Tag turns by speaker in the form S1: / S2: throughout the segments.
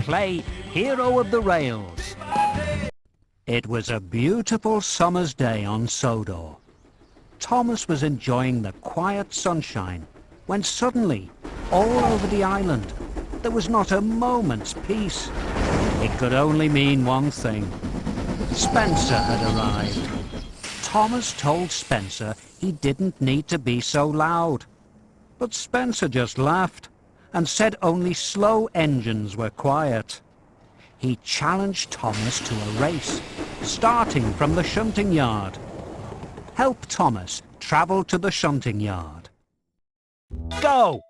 S1: play Hero of the Rails. It was a beautiful summer's day on Sodor. Thomas was enjoying the quiet sunshine when suddenly, all over the island, there was not a moment's peace. It could only mean one thing. Spencer had arrived. Thomas told Spencer he didn't need to be so loud. But Spencer just laughed and said only slow engines were quiet. He challenged Thomas to a race, starting from the shunting yard. Help Thomas travel to the shunting yard. Go!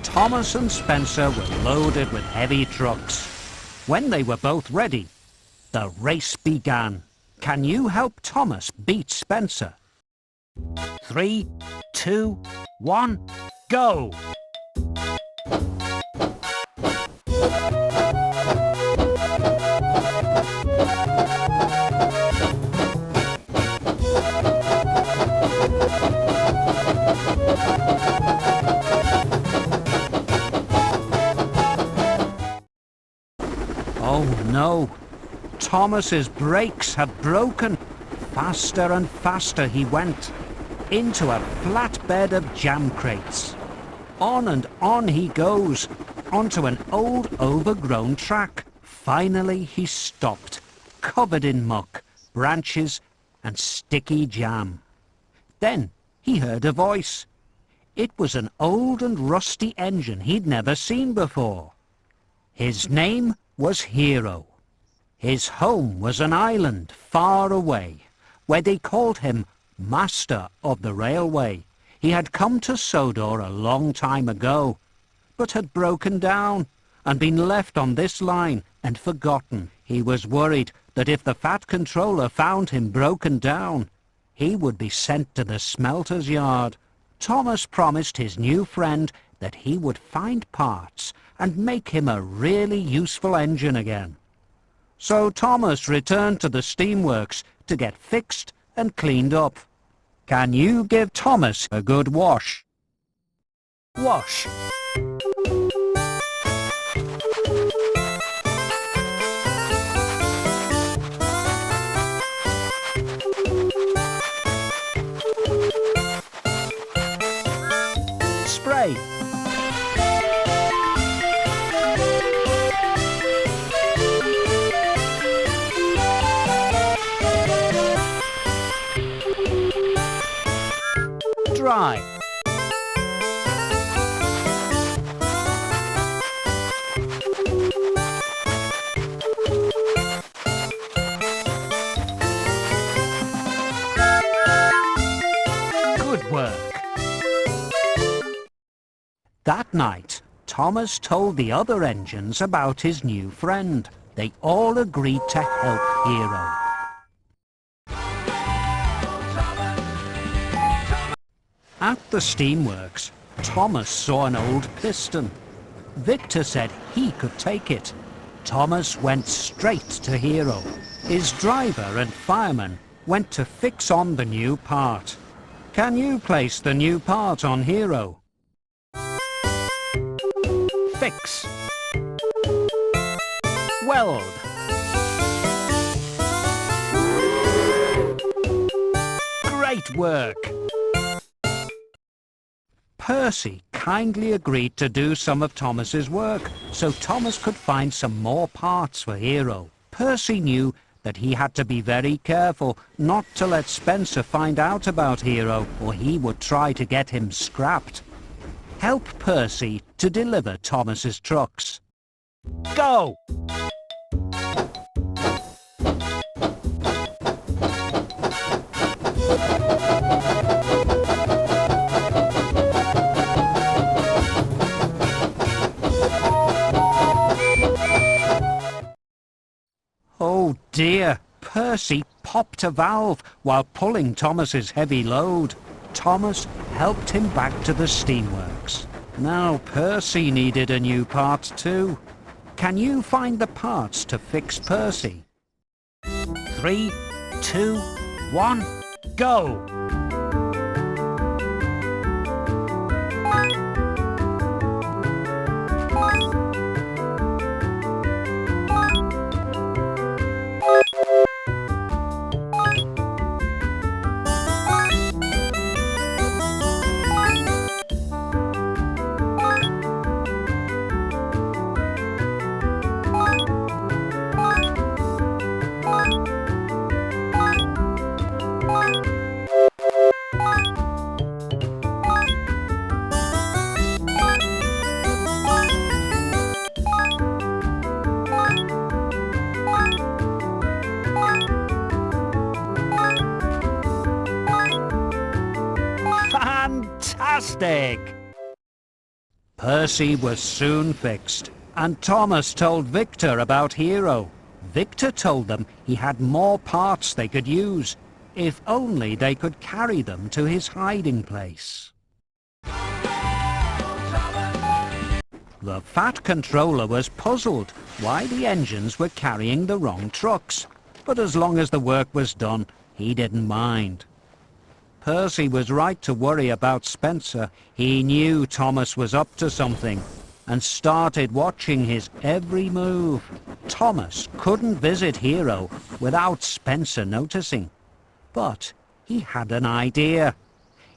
S1: Thomas and Spencer were loaded with heavy trucks. When they were both ready, the race began. Can you help Thomas beat Spencer? 3, 2, 1, go! Oh no! Thomas's brakes had broken. Faster and faster he went, into a flat bed of jam crates. On and on he goes, onto an old overgrown track. Finally he stopped, covered in muck, branches and sticky jam. Then he heard a voice. It was an old and rusty engine he'd never seen before. His name was Hero. His home was an island far away, where they called him Master of the Railway. He had come to Sodor a long time ago, but had broken down and been left on this line and forgotten. He was worried that if the Fat Controller found him broken down, he would be sent to the smelter's yard. Thomas promised his new friend that he would find parts and make him a really useful engine again. So Thomas returned to the steamworks to get fixed and cleaned up. Can you give Thomas a good wash? Wash. Spray. Dry. Good work. That night, Thomas told the other engines about his new friend. They all agreed to help Hero. At the steamworks, Thomas saw an old piston. Victor said he could take it. Thomas went straight to Hero. His driver and fireman went to fix on the new part. Can you place the new part on Hero? Fix. Weld. Great work! Percy kindly agreed to do some of Thomas's work, so Thomas could find some more parts for Hero. Percy knew that he had to be very careful not to let Spencer find out about Hero, or he would try to get him scrapped. Help Percy to deliver Thomas's trucks. Go! Oh dear, Percy popped a valve while pulling Thomas's heavy load. Thomas helped him back to the steamworks. Now Percy needed a new part too. Can you find the parts to fix Percy? 3, 2, 1, go! Fantastic! Percy was soon fixed, and Thomas told Victor about Hero. Victor told them he had more parts they could use, if only they could carry them to his hiding place. The Fat Controller was puzzled why the engines were carrying the wrong trucks, but as long as the work was done, he didn't mind. Percy was right to worry about Spencer. He knew Thomas was up to something and started watching his every move. Thomas couldn't visit Hero without Spencer noticing, but he had an idea.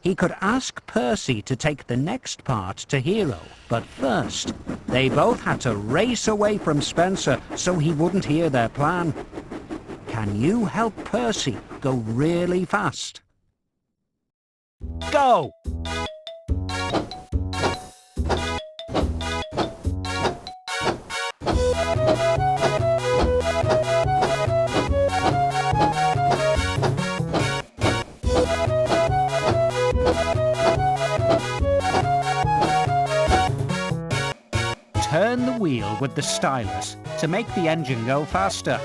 S1: He could ask Percy to take the next part to Hero, but first they both had to race away from Spencer so he wouldn't hear their plan. Can you help Percy go really fast? Go! Turn the wheel with the stylus to make the engine go faster.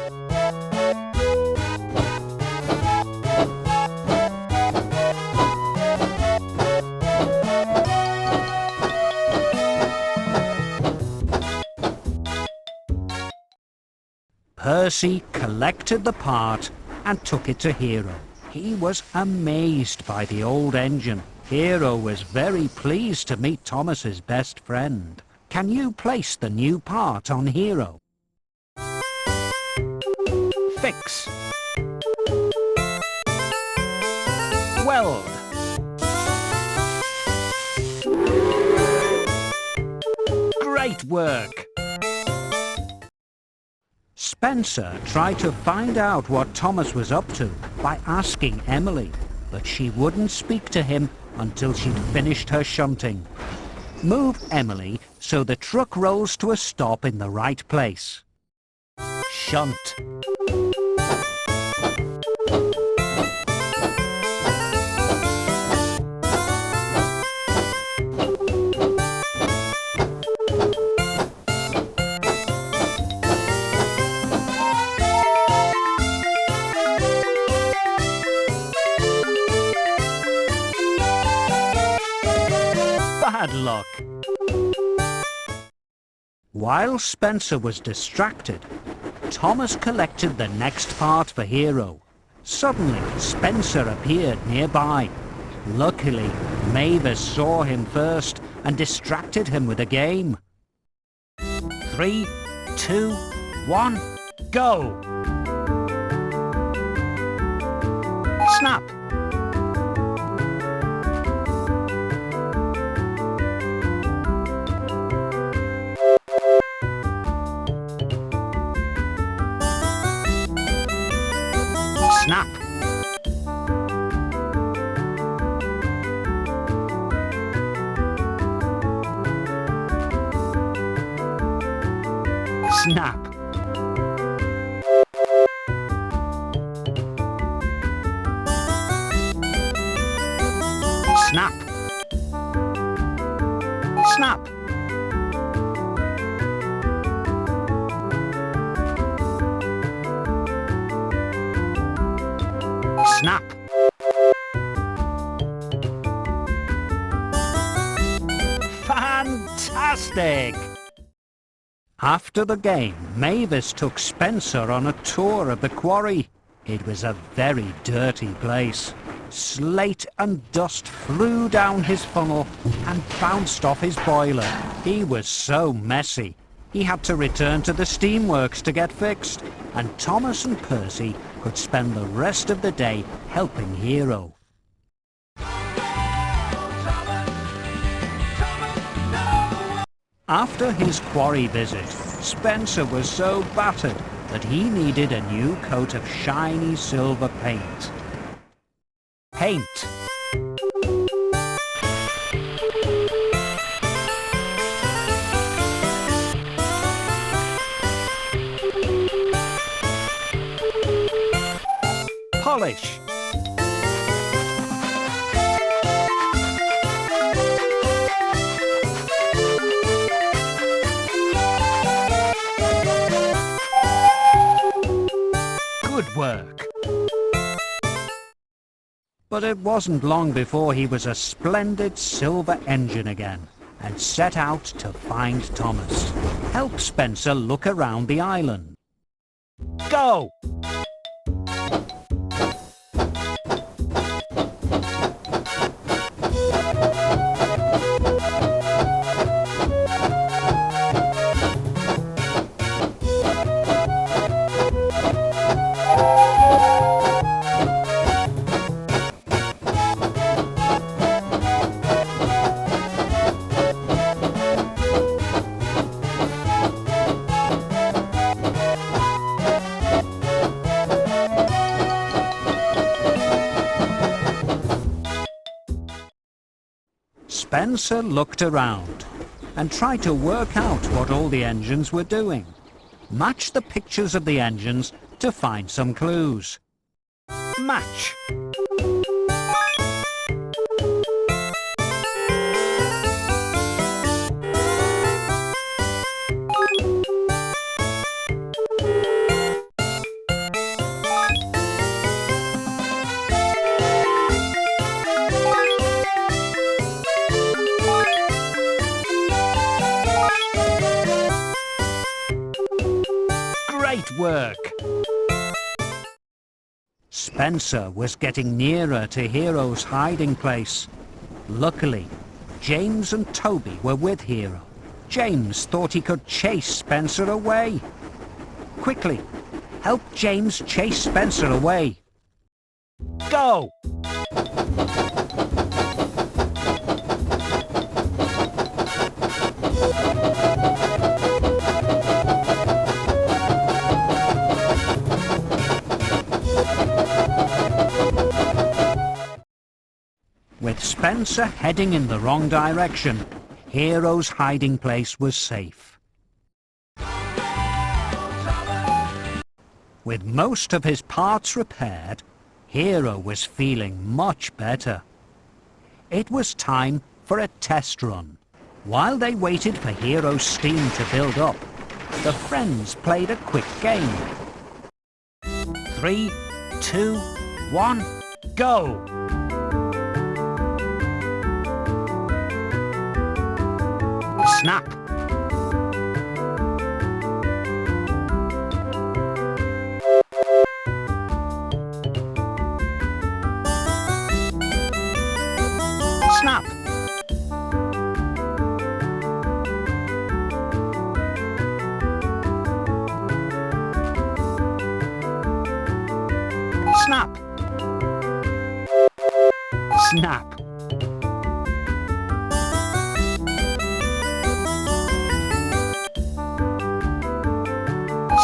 S1: Percy collected the part and took it to Hero. He was amazed by the old engine. Hero was very pleased to meet Thomas's best friend. Can you place the new part on Hero? Fix. Weld. Great work! Spencer tried to find out what Thomas was up to by asking Emily, but she wouldn't speak to him until she'd finished her shunting. Move Emily so the truck rolls to a stop in the right place. Shunt. Bad luck. While Spencer was distracted, Thomas collected the next part for Hero. Suddenly, Spencer appeared nearby. Luckily, Mavis saw him first and distracted him with a game. 3, 2, 1, go! Snap! Snap! Snap! Snap! Snap! Snap! Fantastic! After the game, Mavis took Spencer on a tour of the quarry. It was a very dirty place. Slate and dust flew down his funnel and bounced off his boiler. He was so messy. He had to return to the steamworks to get fixed, and Thomas and Percy could spend the rest of the day helping Hero. After his quarry visit, Spencer was so battered that he needed a new coat of shiny silver paint. Paint. Polish. Good work. But it wasn't long before he was a splendid silver engine again and set out to find Thomas. Help Spencer look around the island. Go! Spencer looked around and tried to work out what all the engines were doing. Match the pictures of the engines to find some clues. Match. Great work! Spencer was getting nearer to Hero's hiding place. Luckily, James and Toby were with Hero. James thought he could chase Spencer away. Quickly, help James chase Spencer away. Go! With Spencer heading in the wrong direction, Hero's hiding place was safe. With most of his parts repaired, Hero was feeling much better. It was time for a test run. While they waited for Hero's steam to build up, the friends played a quick game. 3, 2, 1, go! Snap! Snap! Snap! Snap!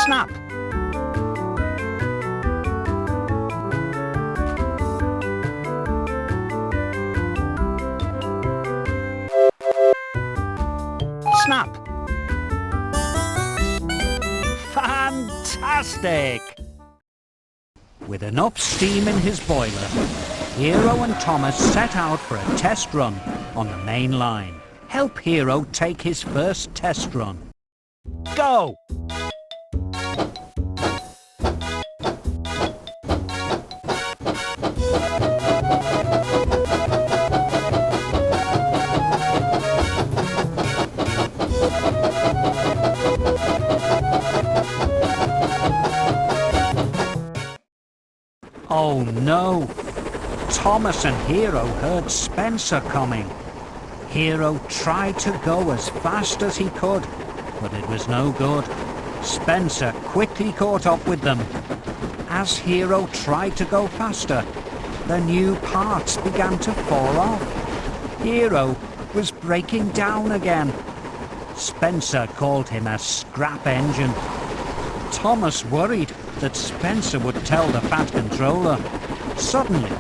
S1: Snap! Snap! Fantastic! With enough steam in his boiler, Hero and Thomas set out for a test run on the main line. Help Hero take his first test run. Go! Oh no! Thomas and Hero heard Spencer coming. Hero tried to go as fast as he could, but it was no good. Spencer quickly caught up with them. As Hero tried to go faster, the new parts began to fall off. Hero was breaking down again. Spencer called him a scrap engine. Thomas worried that Spencer would tell the Fat Controller. Suddenly,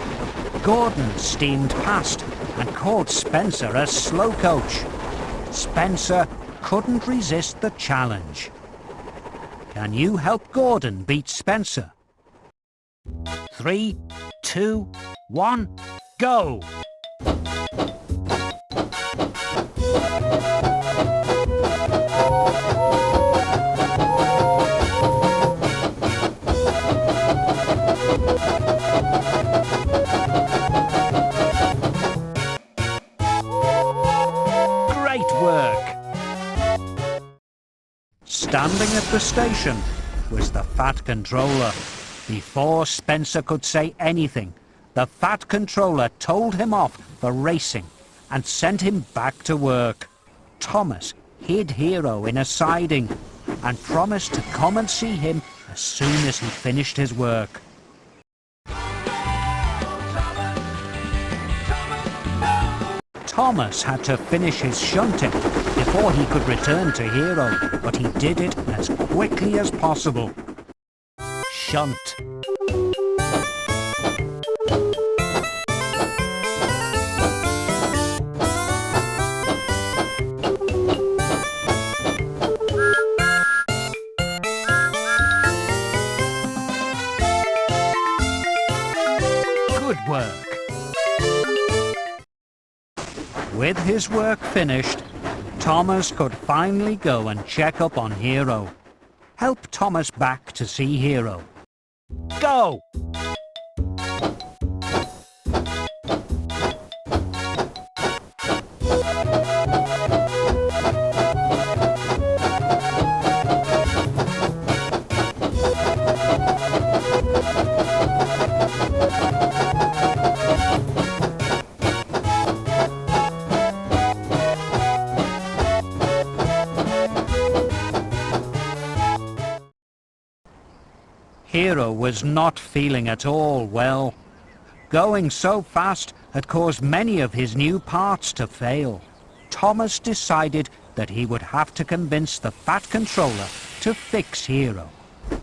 S1: Gordon steamed past and called Spencer a slow coach. Spencer couldn't resist the challenge. Can you help Gordon beat Spencer? 3, 2, 1, go! Great work! Standing at the station was the Fat Controller. Before Spencer could say anything, the Fat Controller told him off for racing and sent him back to work. Thomas hid Hero in a siding and promised to come and see him as soon as he finished his work. Thomas had to finish his shunting before he could return to Hero, but he did it as quickly as possible. Shunt. Good work. With his work finished, Thomas could finally go and check up on Hero. Help Thomas back to see Hero. Go! Hero was not feeling at all well. Going so fast had caused many of his new parts to fail. Thomas decided that he would have to convince the Fat Controller to fix Hero.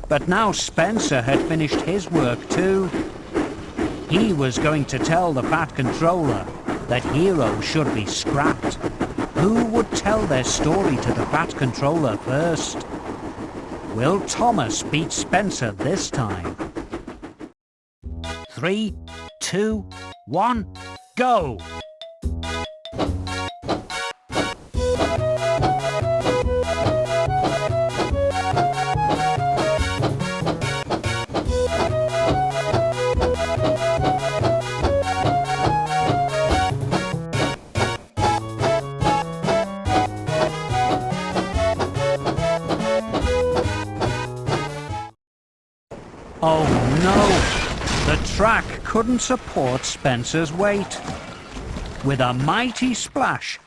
S1: But now Spencer had finished his work too. He was going to tell the Fat Controller that Hero should be scrapped. Who would tell their story to the Fat Controller first? Will Thomas beat Spencer this time? 3, 2, 1, go! Oh no! The track couldn't support Spencer's weight. With a mighty splash,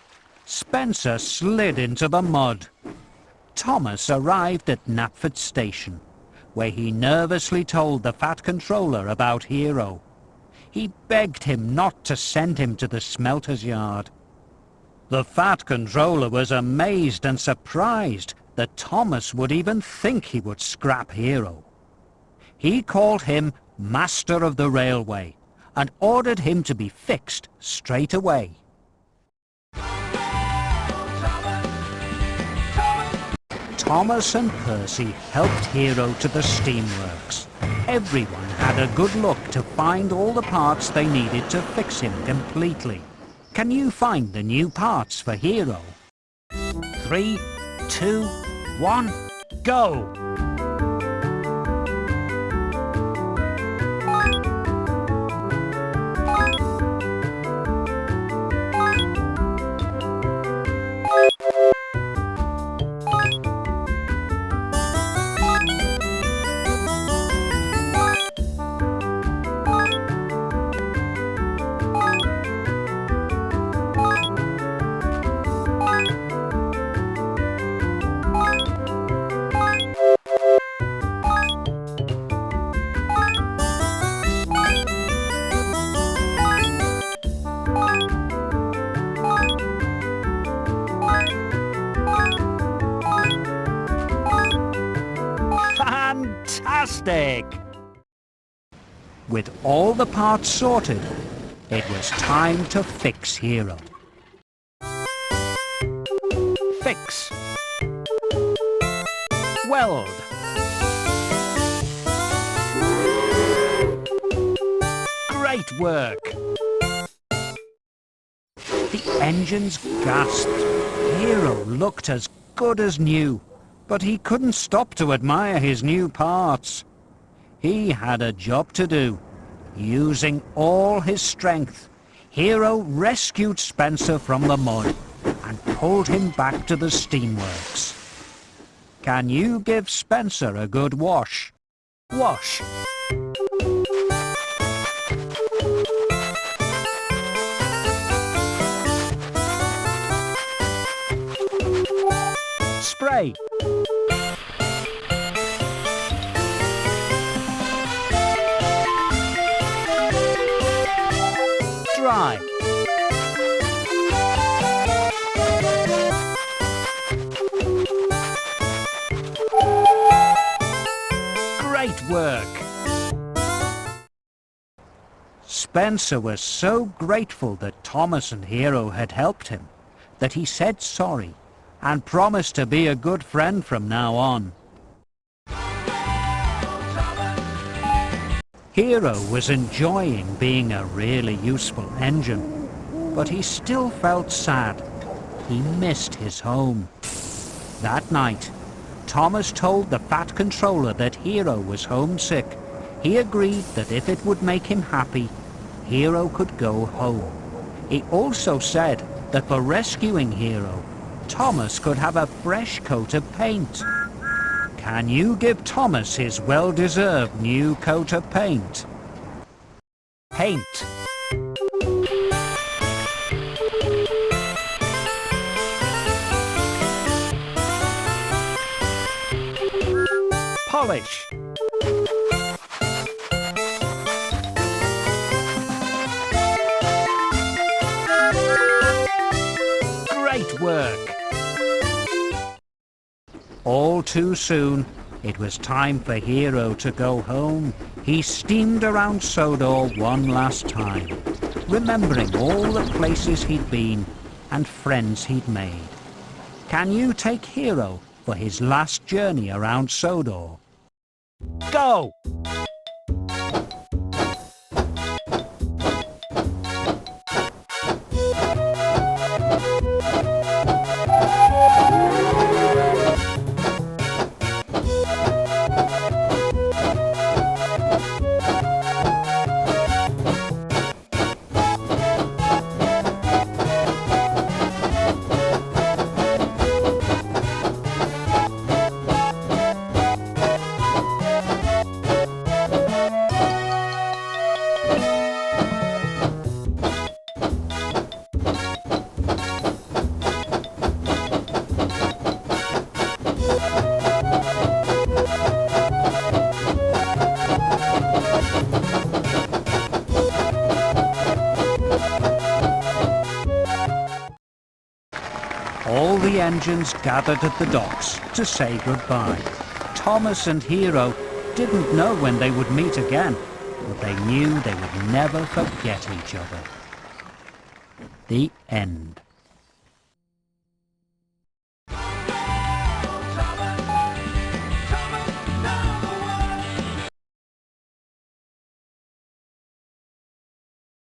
S1: Spencer slid into the mud. Thomas arrived at Knapford Station, where he nervously told the Fat Controller about Hero. He begged him not to send him to the smelter's yard. The Fat Controller was amazed and surprised that Thomas would even think he would scrap Hero. He called him Master of the Railway and ordered him to be fixed straight away. Thomas and Percy helped Hero to the steamworks. Everyone had a good look to find all the parts they needed to fix him completely. Can you find the new parts for Hero? 3, 2, 1, go! Fantastic! With all the parts sorted, it was time to fix Hero. Fix. Weld. Great work! The engines gasped. Hero looked as good as new, but he couldn't stop to admire his new parts. He had a job to do. Using all his strength, Hero rescued Spencer from the mud and pulled him back to the steamworks. Can you give Spencer a good wash? Wash. Spray. Dry. Great work! Spencer was so grateful that Thomas and Hero had helped him that he said sorry and promised to be a good friend from now on. Hero was enjoying being a really useful engine, but he still felt sad. He missed his home. That night, Thomas told the Fat Controller that Hero was homesick. He agreed that if it would make him happy, Hero could go home. He also said that for rescuing Hero, Thomas could have a fresh coat of paint. Can you give Thomas his well-deserved new coat of paint? Paint. Polish. Great work! All too soon, it was time for Hero to go home. He steamed around Sodor one last time, remembering all the places he'd been and friends he'd made. Can you take Hero for his last journey around Sodor? Go! All the engines gathered at the docks to say goodbye. Thomas and Hero didn't know when they would meet again, but they knew they would never forget each other. The end.